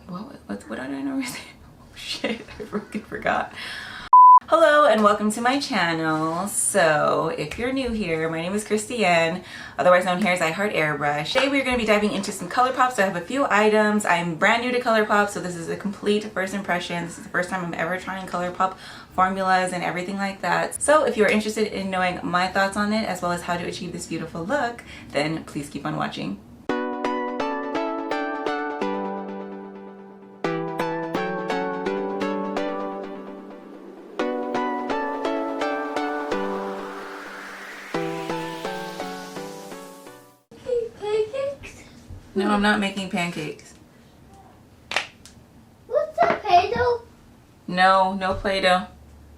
What did I know? Oh shit, I freaking forgot. Hello and welcome to my channel. So if you're new here, my name is Christiane, otherwise known here as IHEARTAIRBRUSH. Today we're going to be diving into some ColourPop. So I have a few items. I'm brand new to ColourPop, so this is a complete first impression. This is the first time I'm ever trying ColourPop formulas and everything like that. So if you're interested in knowing my thoughts on it as well as how to achieve this beautiful look, then please keep on watching. No, I'm not making pancakes. What's the Play-Doh? No, no Play-Doh.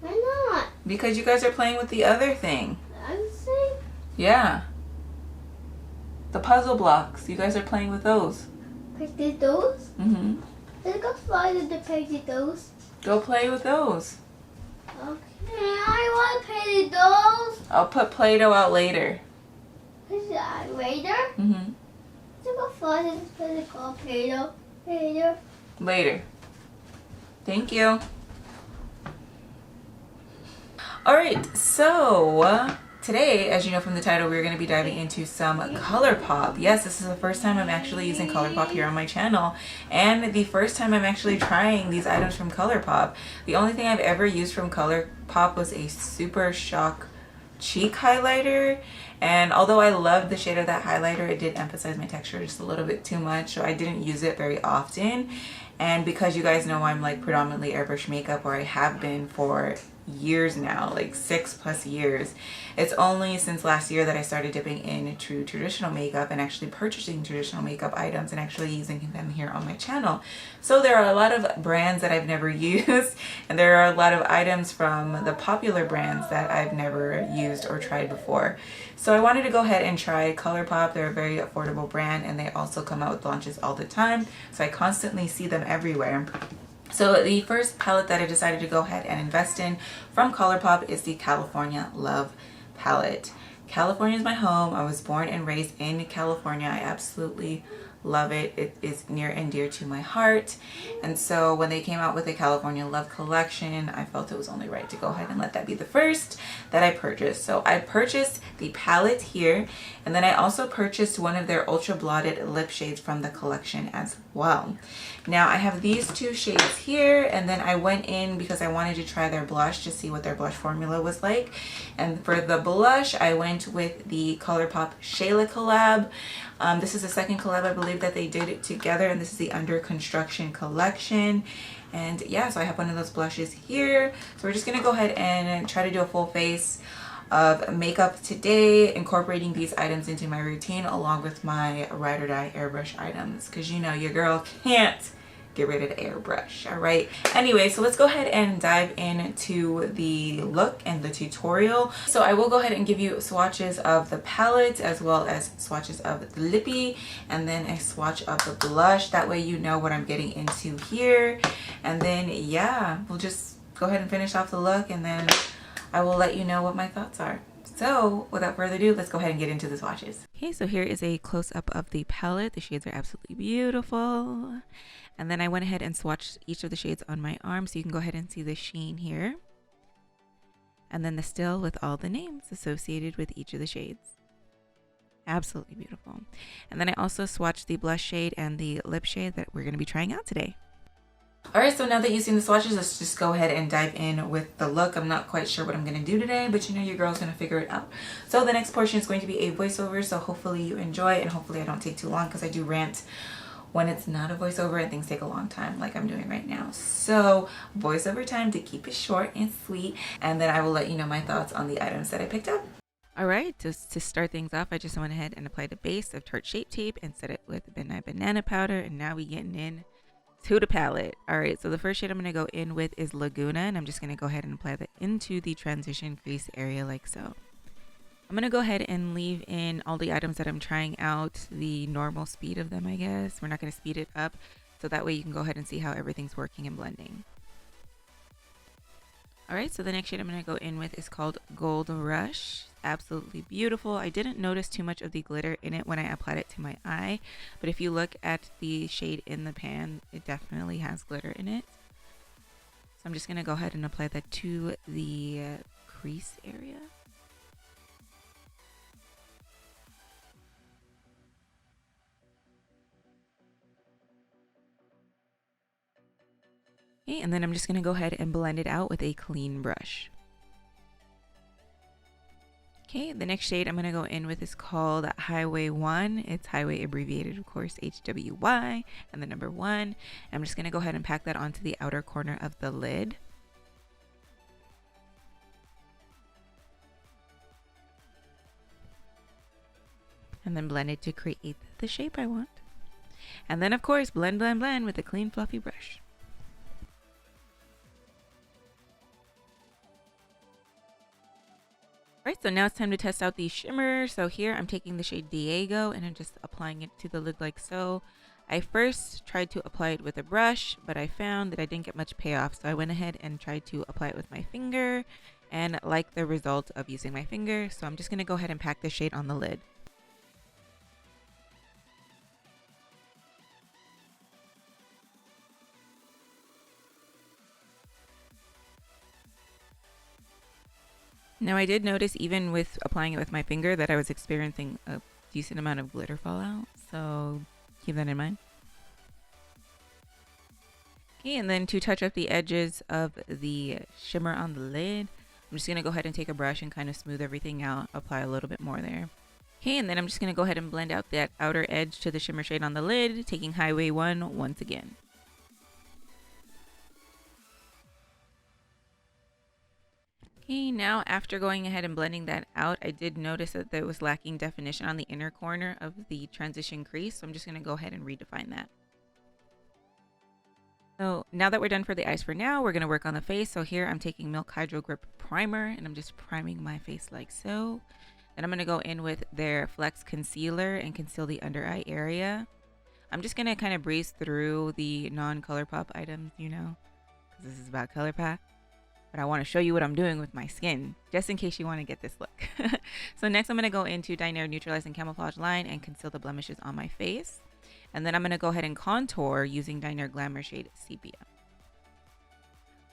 Why not? Because you guys are playing with the other thing. I'm saying. Yeah. The puzzle blocks. You guys are playing with those. Potatoes? Mm-hmm. Let's go find the potatoes. Go play with those. Okay, I want potatoes. I'll put Play-Doh out later. Is that later? Mm-hmm. Let's go find the physical Play-Doh later. Later. Thank you. Alright, so today, as you know from the title, we're going to be diving into some ColourPop. Yes, this is the first time I'm actually using ColourPop here on my channel, and the first time I'm actually trying these items from ColourPop. The only thing I've ever used from ColourPop was a Super Shock cheek highlighter, and although I loved the shade of that highlighter, it did emphasize my texture just a little bit too much, so I didn't use it very often. And because you guys know I'm like predominantly airbrush makeup, or I have been for years now, like 6+ years, it's only since last year that I started dipping into traditional makeup and actually purchasing traditional makeup items and actually using them here on my channel. So there are a lot of brands that I've never used, and there are a lot of items from the popular brands that I've never used or tried before. So I wanted to go ahead and try ColourPop. They're a very affordable brand, and they also come out with launches all the time, so I constantly see them everywhere. So the first palette that I decided to go ahead and invest in from ColourPop is the California Love palette. California is my home. I was born and raised in California. I absolutely love it. It is near and dear to my heart. And so when they came out with the California Love collection, I felt it was only right to go ahead and let that be the first that I purchased. So I purchased the palette here, and then I also purchased one of their Ultra Blotted Lip shades from the collection as well. Now I have these two shades here, and then I went in because I wanted to try their blush to see what their blush formula was like. And for the blush, I went with the ColourpopxShayla collab. This is the second collab I believe that they did it together, and this is the Under Construction collection. And yeah, so I have one of those blushes here. So we're just gonna go ahead and try to do a full face of makeup today, incorporating these items into my routine along with my ride or die airbrush items, because you know your girl can't get rid of the airbrush. All right, anyway, so let's go ahead and dive into the look and the tutorial. So I will go ahead and give you swatches of the palette as well as swatches of the lippy, and then a swatch of the blush. That way you know what I'm getting into here. And then yeah, we'll just go ahead and finish off the look, and then I will let you know what my thoughts are. So without further ado, let's go ahead and get into the swatches. Okay, so here is a close-up of the palette. The shades are absolutely beautiful. And then I went ahead and swatched each of the shades on my arm, so you can go ahead and see the sheen here. And then the still with all the names associated with each of the shades. Absolutely beautiful. And then I also swatched the blush shade and the lip shade that we're going to be trying out today. Alright, so now that you've seen the swatches, let's just go ahead and dive in with the look. I'm not quite sure what I'm going to do today, but you know your girl's going to figure it out. So the next portion is going to be a voiceover, so hopefully you enjoy, and hopefully I don't take too long, because I do rant when it's not a voiceover and things take a long time like I'm doing right now. So voiceover time to keep it short and sweet, and then I will let you know my thoughts on the items that I picked up. Alright, just to start things off, I just went ahead and applied a base of Tarte Shape Tape and set it with Nye Banana Powder, and now we getting in to the palette. Alright, so the first shade I'm going to go in with is Laguna, and I'm just going to go ahead and apply that into the transition crease area like so. I'm going to go ahead and leave in all the items that I'm trying out the normal speed of them, I guess. We're not going to speed it up, so that way you can go ahead and see how everything's working and blending. Alright, so the next shade I'm going to go in with is called Gold Rush. Absolutely beautiful. I didn't notice too much of the glitter in it when I applied it to my eye, but if you look at the shade in the pan, it definitely has glitter in it. So I'm just going to go ahead and apply that to the crease area. Okay, and then I'm just going to go ahead and blend it out with a clean brush. Okay, the next shade I'm going to go in with is called Highway 1. It's highway abbreviated, of course, HWY, and the number 1. I'm just going to go ahead and pack that onto the outer corner of the lid. And then blend it to create the shape I want. And then, of course, blend, blend, blend with a clean, fluffy brush. Alright, so now it's time to test out the shimmer. So here I'm taking the shade Diego and I'm just applying it to the lid like so. I first tried to apply it with a brush, but I found that I didn't get much payoff. So I went ahead and tried to apply it with my finger and like the result of using my finger. So I'm just going to go ahead and pack the shade on the lid. Now I did notice even with applying it with my finger that I was experiencing a decent amount of glitter fallout, so keep that in mind. Okay, and then to touch up the edges of the shimmer on the lid, I'm just going to go ahead and take a brush and kind of smooth everything out, apply a little bit more there. Okay, and then I'm just going to go ahead and blend out that outer edge to the shimmer shade on the lid, taking Highway 1 once again. Okay, now after going ahead and blending that out, I did notice that there was lacking definition on the inner corner of the transition crease, so I'm just going to go ahead and redefine that. So now that we're done for the eyes for now, we're going to work on the face. So here I'm taking Milk HydroGrip Primer and I'm just priming my face like so. Then I'm going to go in with their Flex Concealer and conceal the under eye area. I'm just going to kind of breeze through the non-ColourPop items, you know, because this is about ColourPop. But I want to show you what I'm doing with my skin, just in case you want to get this look. So next I'm going to go into Dinair Neutralize and Camoflauge line and conceal the blemishes on my face. And then I'm going to go ahead and contour using Dinair Glamour shade Sepia.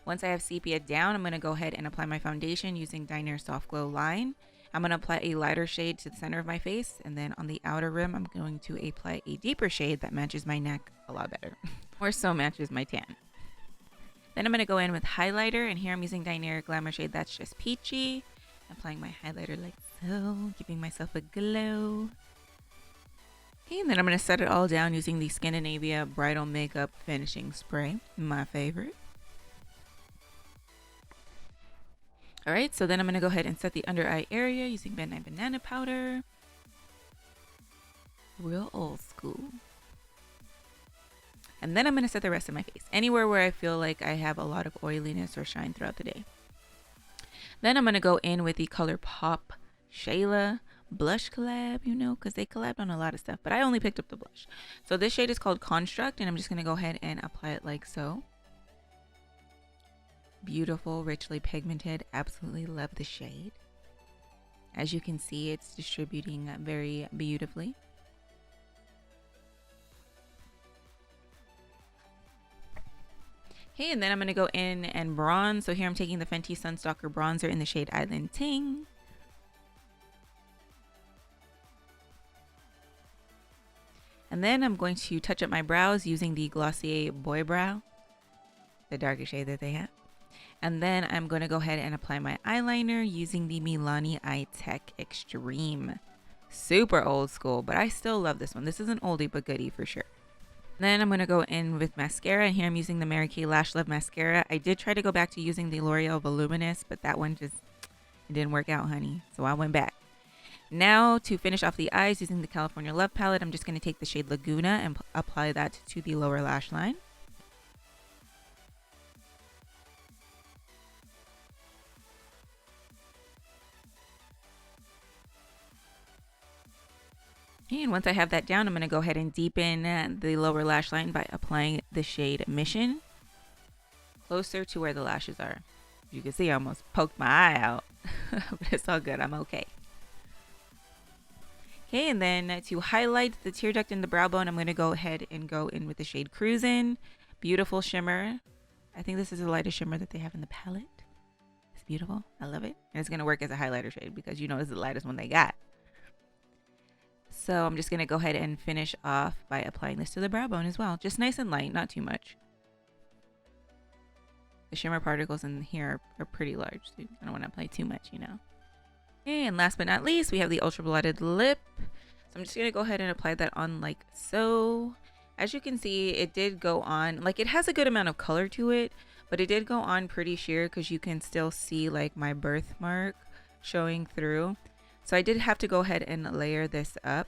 Once I have Sepia down, I'm going to go ahead and apply my foundation using Dinair Soft Glow line. I'm going to apply a lighter shade to the center of my face. And then on the outer rim, I'm going to apply a deeper shade that matches my neck a lot better. Or so matches my tan. Then I'm going to go in with highlighter, and here I'm using Dinair Glamour shade That's Just Peachy. Applying my highlighter like so, giving myself a glow. Okay, and then I'm going to set it all down using the Skindinavia Bridal Makeup Finishing Spray, my favorite. Alright, so then I'm going to go ahead and set the under eye area using Nye Banana Powder. Real old school. And then I'm going to set the rest of my face, anywhere where I feel like I have a lot of oiliness or shine throughout the day. Then I'm going to go in with the ColourpopxShayla Blush collab, you know, because they collabed on a lot of stuff, but I only picked up the blush. So this shade is called Construct, and I'm just going to go ahead and apply it like so. Beautiful, richly pigmented. Absolutely love the shade. As you can see, it's distributing very beautifully. Okay, and then I'm going to go in and bronze. So here I'm taking the Fenty Sunstalker bronzer in the shade Island Ting. And then I'm going to touch up my brows using the Glossier Boy Brow, the darker shade that they have. And then I'm going to go ahead and apply my eyeliner using the Milani Eye Tech Extreme. Super old school, but I still love this one. This is an oldie but goodie for sure. Then I'm going to go in with mascara, and here I'm using the Mary Kay Lash Love Mascara. I did try to go back to using the L'Oreal Voluminous, but that one just it didn't work out, honey. So I went back. Now to finish off the eyes using the California Love Palette, I'm just going to take the shade Laguna and apply that to the lower lash line. And once I have that down, I'm going to go ahead and deepen the lower lash line by applying the shade Mission closer to where the lashes are. You can see I almost poked my eye out, but it's all good. I'm okay. Okay, and then to highlight the tear duct and the brow bone, I'm going to go ahead and go in with the shade Cruisin. Beautiful shimmer. I think this is the lightest shimmer that they have in the palette. It's beautiful. I love it. And it's going to work as a highlighter shade because you know it's the lightest one they got. So I'm just going to go ahead and finish off by applying this to the brow bone as well. Just nice and light, not too much. The shimmer particles in here are pretty large, so I don't want to apply too much, you know. And last but not least, we have the Ultra Blotted Lip. So I'm just going to go ahead and apply that on like so. As you can see, it did go on, like it has a good amount of color to it, but it did go on pretty sheer because you can still see like my birthmark showing through. So I did have to go ahead and layer this up.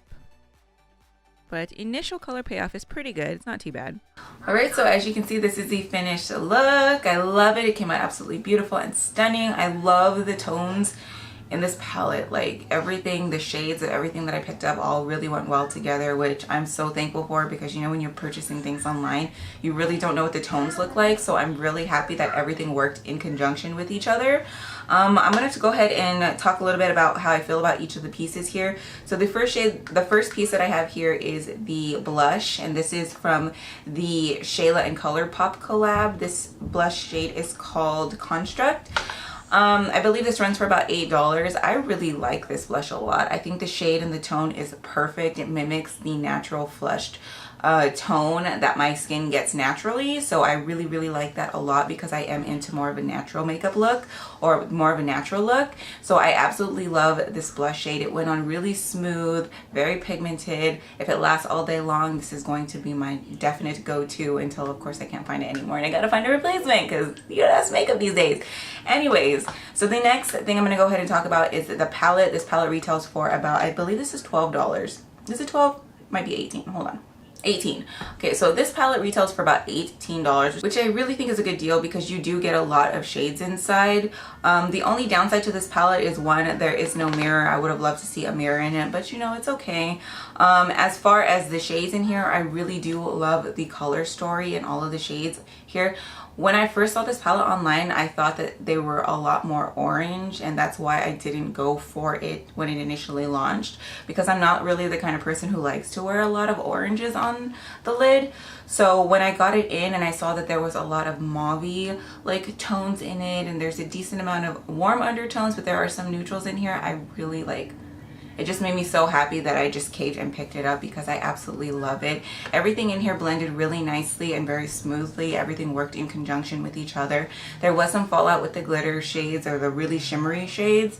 But initial color payoff is pretty good. It's not too bad. Alright, so as you can see, this is the finished look. I love it. It came out absolutely beautiful and stunning. I love the tones in this palette. Like everything, the shades of everything that I picked up all really went well together, which I'm so thankful for because you know when you're purchasing things online, you really don't know what the tones look like. So I'm really happy that everything worked in conjunction with each other. I'm going to go ahead and talk a little bit about how I feel about each of the pieces here. So the first piece that I have here is the blush, and this is from the Shayla and ColourPop collab. This blush shade is called Construct. I believe this runs for about $8. I really like this blush a lot. I think the shade and the tone is perfect. It mimics the natural flushed tone that my skin gets naturally, so I really like that a lot because I am into more of a natural makeup look or more of a natural look. So I absolutely love this blush shade. It went on really smooth, very pigmented. If it lasts all day long, this is going to be my definite go-to until of course I can't find it anymore and I gotta find a replacement because you know that's makeup these days. Anyways, so the next thing I'm gonna go ahead and talk about is the palette. This palette retails for about, I believe this is $12. Is it 12? Might be 18. Hold on. 18. Okay, so this palette retails for about $18, which I really think is a good deal because you do get a lot of shades inside. The only downside to this palette is one, there is no mirror. I would have loved to see a mirror in it, but you know, it's okay. As far as the shades in here, I really do love the color story and all of the shades here. When I first saw this palette online, I thought that they were a lot more orange, and that's why I didn't go for it when it initially launched, because I'm not really the kind of person who likes to wear a lot of oranges on the lid. So when I got it in and I saw that there was a lot of mauve-y like tones in it, and there's a decent amount of warm undertones, but there are some neutrals in here, I really like. It just made me so happy that I just caved and picked it up because I absolutely love it. Everything in here blended really nicely and very smoothly. Everything worked in conjunction with each other. There was some fallout with the glitter shades or the really shimmery shades.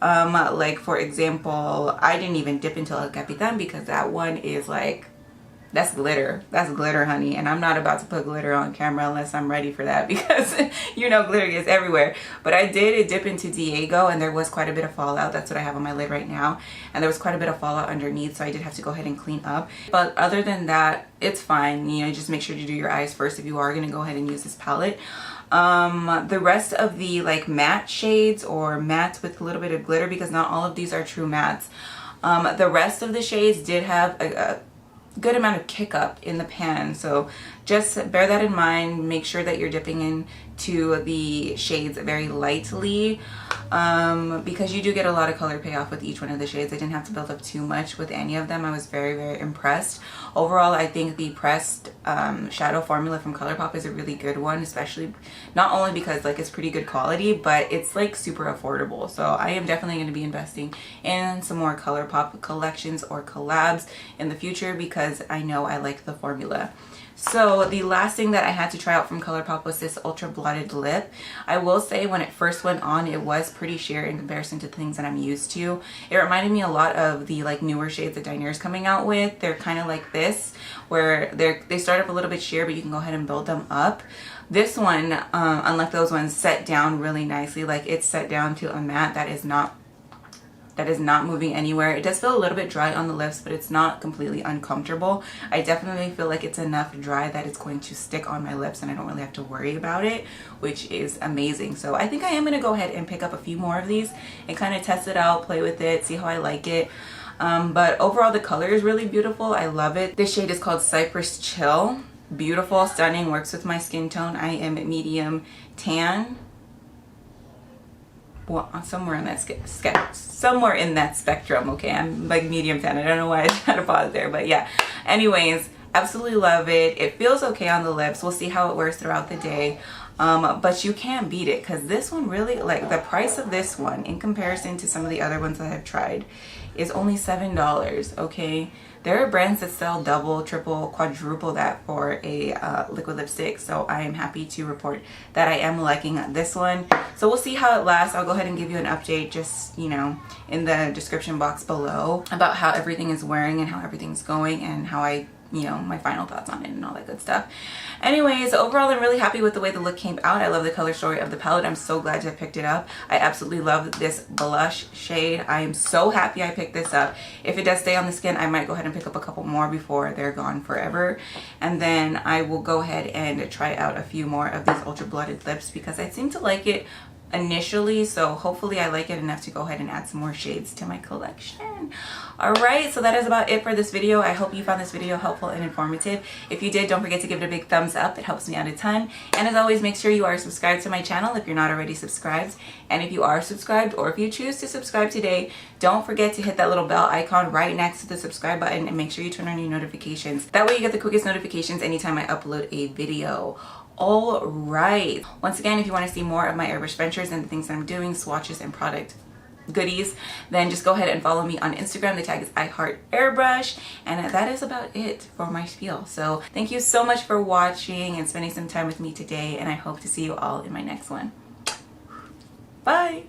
Like for example, I didn't even dip into El Capitan because that one is like, that's glitter. That's glitter, honey. And I'm not about to put glitter on camera unless I'm ready for that because you know glitter gets everywhere. But I did dip into Diego and there was quite a bit of fallout. That's what I have on my lid right now. And there was quite a bit of fallout underneath, so I did have to go ahead and clean up. But other than that, it's fine. You know, just make sure to do your eyes first if you are going to go ahead and use this palette. The rest of the like matte shades or mattes with a little bit of glitter, because not all of these are true mattes. The rest of the shades did have a good amount of kick up in the pan, so just bear that in mind. Make sure that you're dipping into the shades very lightly, because you do get a lot of color payoff with each one of the shades. I didn't have to build up too much with any of them. I was very impressed. Overall, I think the pressed shadow formula from ColourPop is a really good one, especially not only because like it's pretty good quality, but it's like super affordable. So I am definitely going to be investing in some more ColourPop collections or collabs in the future because I know I like the formula. So the last thing that I had to try out from ColourPop was this Ultra Blotted Lip. I will say when it first went on, it was pretty sheer in comparison to things that I'm used to. It reminded me a lot of the like newer shades that Dinair is coming out with. They're kind of like this, where they start up a little bit sheer, but you can go ahead and build them up. This one, unlike those ones, set down really nicely. Like it's set down to a matte that is not moving anywhere. It does feel a little bit dry on the lips, but it's not completely uncomfortable. I definitely feel like it's enough dry that it's going to stick on my lips and I don't really have to worry about it, which is amazing. So I think I am going to go ahead and pick up a few more of these and kind of test it out, play with it, see how I like it. But overall the color is really beautiful. I love it. This shade is called Cypress Chill. Beautiful, stunning, works with my skin tone. I am medium tan. somewhere in that somewhere in that spectrum. Okay, I'm like medium tan. I don't know why I tried to pause there, but yeah. Anyways, absolutely love it. It feels okay on the lips. We'll see how it wears throughout the day. But you can't beat it, because this one really, like, the price of this one in comparison to some of the other ones that I've tried is only $7. Okay, there are brands that sell double, triple, quadruple that for a liquid lipstick, so I am happy to report that I am liking this one. So we'll see how it lasts. I'll go ahead and give you an update, just, you know, in the description box below about how everything is wearing and how everything's going and how I, you know, my final thoughts on it and all that good stuff. Anyways, overall I'm really happy with the way the look came out. I love the color story of the palette. I'm so glad to have picked it up. I absolutely love this blush shade. I am so happy I picked this up. If it does stay on the skin, I might go ahead and pick up a couple more before they're gone forever, and then I will go ahead and try out a few more of these Ultra Blotted Lips because I seem to like it initially, so hopefully I like it enough to go ahead and add some more shades to my collection. All right, so that is about it for this video. I hope you found this video helpful and informative. If you did, don't forget to give it a big thumbs up. It helps me out a ton. And as always, make sure you are subscribed to my channel if you're not already subscribed. And if you are subscribed, or if you choose to subscribe today, don't forget to hit that little bell icon right next to the subscribe button and make sure you turn on your notifications. That way you get the quickest notifications anytime I upload a video. All right, once again, if you want to see more of my airbrush ventures and the things that I'm doing, swatches and product goodies, then just go ahead and follow me on Instagram. The tag is IHEARTAIRBRUSH, and that is about it for my spiel. So thank you so much for watching and spending some time with me today, and I hope to see you all in my next one. Bye.